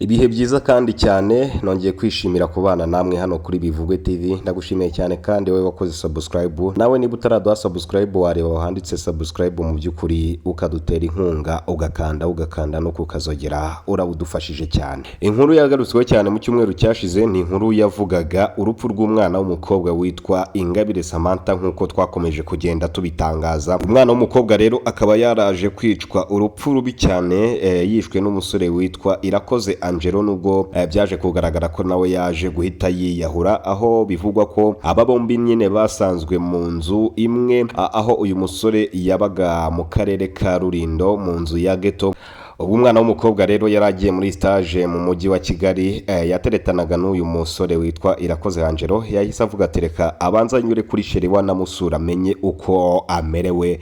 Ibihe byiza kandi cyane nongeye kwishimira kubana namwe hano kuri Bivugwe TV. Ndagushimiye cyane kandi wowe wakoze subscribe. Nawe niba utaraduha subscribe wareba handitse subscribe mu by'ukuri ukadutera inkunga ugakanda no kukazogera urabudufashije cyane. Inkuru yagarutsweho cyane mu cyumweru cyashize ni inkuru yavugaga urupfu rw'umwana w'umukobwa witwa Ingabire Samantha nk'uko twakomeje kugenda tubitangaza. Umwana w'umukobwa rero akaba yaraje kwicwa urupfu rubi cyane yishwe n'umusore witwa Irakoze Angelo, nubwo byaje kugaragara ko nawe yaje guhita yiyahura, aho bivugwa ko aba bombi nyine basanzwe mu nzu imwe, aho uyu musore yabaga mu karere ka Rulindo mu nzu ya ghetto. Ubu umwana w'umukobwa rero yaragiye muri stage mu mujyi wa Kigali, yateretanaga n'uyu musore witwa Irakoze Angelo. Yahise avuga ati reka abanza nyure kuri sheri wa namusura amenye uko amerewe,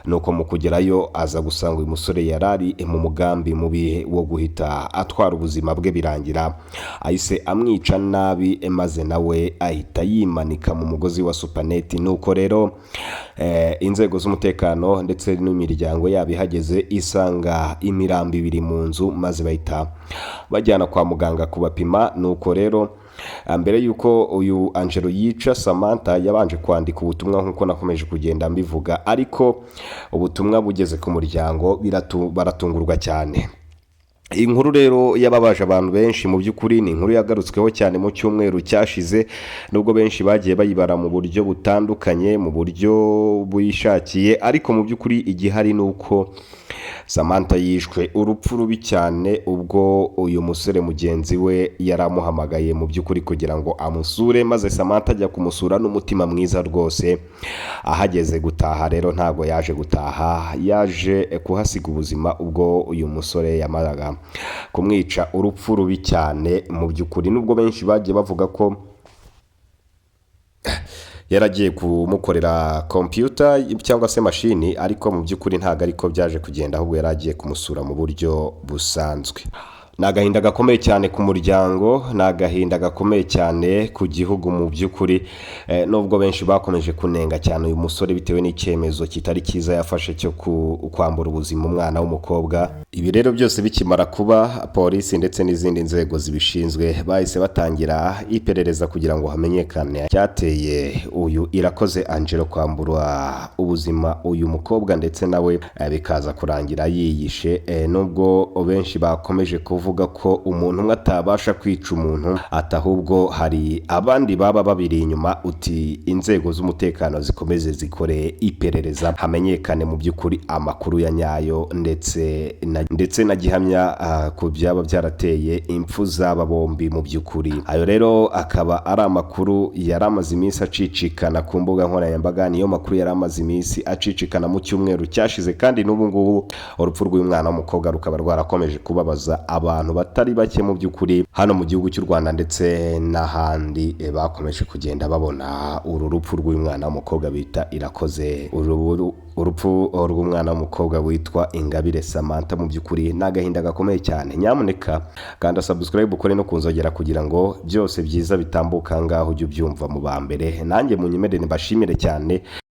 nuko mu kugerayo aza gusanga uyu musore yarari mu mugambi mubi wo guhita atwara ubuzima bwe, birangira ahise amwica nabi, maze nawe ahita yimanika mu mugozi wa supaneti. Nuko rero inzego z'umutekano ndetse n'imiryango yabo ihageze isanga imirambo ibiri mu nzu, maze bahita bajyana kwa muganga kubapima. Nuko rero mbere yuko uyu Angelo yica Samantha yabanje kwandika ubutumwa nk'uko nakomeje kugenda mbivuga, ariko ubutumwa bugeze ku muryango baratungurwa cyane. Inkuru rero yababaje abantu benshi, mu by'ukuri ni inkuru yagarutsweho cyane mu cyumweru cyashize, nubwo benshi bagiye bayibara mu buryo butandukanye, mu buryo buyishakiye, ariko mu by'ukuri igihari ni uko Samantha yishwe urupfu rubi cyane ubwo uyu musore mugenzi we yaramuhamagaye mu by'ukuri kugira ngo amusure, maze Samantha ajya kumusura n'umutima mwiza rwose. Ahageze gutaha rero ntago yaje gutaha, yaje kuhasiga ubuzima ubwo uyu musore yamaraga kumwica urupfu rubi cyane. Mu by'ukuri nubwo benshi bagiye bavuga ko yaragiye kumukorera computer cyangwa se mashini, ariko mu by'ukuri ntago ariko byaje kugenda, ahubwo yaragiye kumusura mu buryo busanzwe. Nagahinda gakomeye cyane ku muryango, nagahinda gakomeye cyane ku gihugu mu by'ukuri, nubwo benshi bakomeje kunenga cyane uyu musore bitewe n'icyemezo kitari cyiza yafashe cyo kwambura ubuzima umwana w'umukobwa. Ibi rero byose bikimara kuba, polisi ndetse n'izindi nzego zibishinzwe bahise batangira iperereza kugira ngo hamenyekane cyateye uyu Irakoze Angelo kwambura ubuzima uyu mukobwa, ndetse nawe bikaza kurangira yiyishe. Nubwo benshi bakomeje kuvuga ko umuntu umwe atabasha kwica umuntu, atahubwo hari abandi baba babiri inyuma, uti inzego z'umutekano zikomeze zikore iperereza hamenyekane mu by'ukuri amakuru ya nyayo, ndetse na gihamya ku byaba byarateye impfu z'aba bombi mu by'ukuri. Ayo rero akaba ari amakuru yari amaze iminsi acicikana ku mbuga nkoranyambaga, niyo makuru yari amaze iminsi acicikana mu cyumweru cyashize, kandi n'ubu ngubu urupfu rw'umwana w'umukobwa rukaba rwarakomeje kubabaza abantu batari bake mu by'ukuri hano mu gihugu cy'u Rwanda ndetse n'ahandi. Bakomeje kugenda babona uru rupfu rw'umwana w'umukobwa bita Irakoze, urupfu rw'umwana w'umukobwa witwa Ingabire Samantha. Mu by'ukuri n'agahinda gakomeye cyane. Nyamuneka kanda subscribe ukore no kunzogera kugira ngo byose byiza bitambuka ngaho ujye ubyumva mu ba mbere. Nanjye munyemerere mbashimire cyane.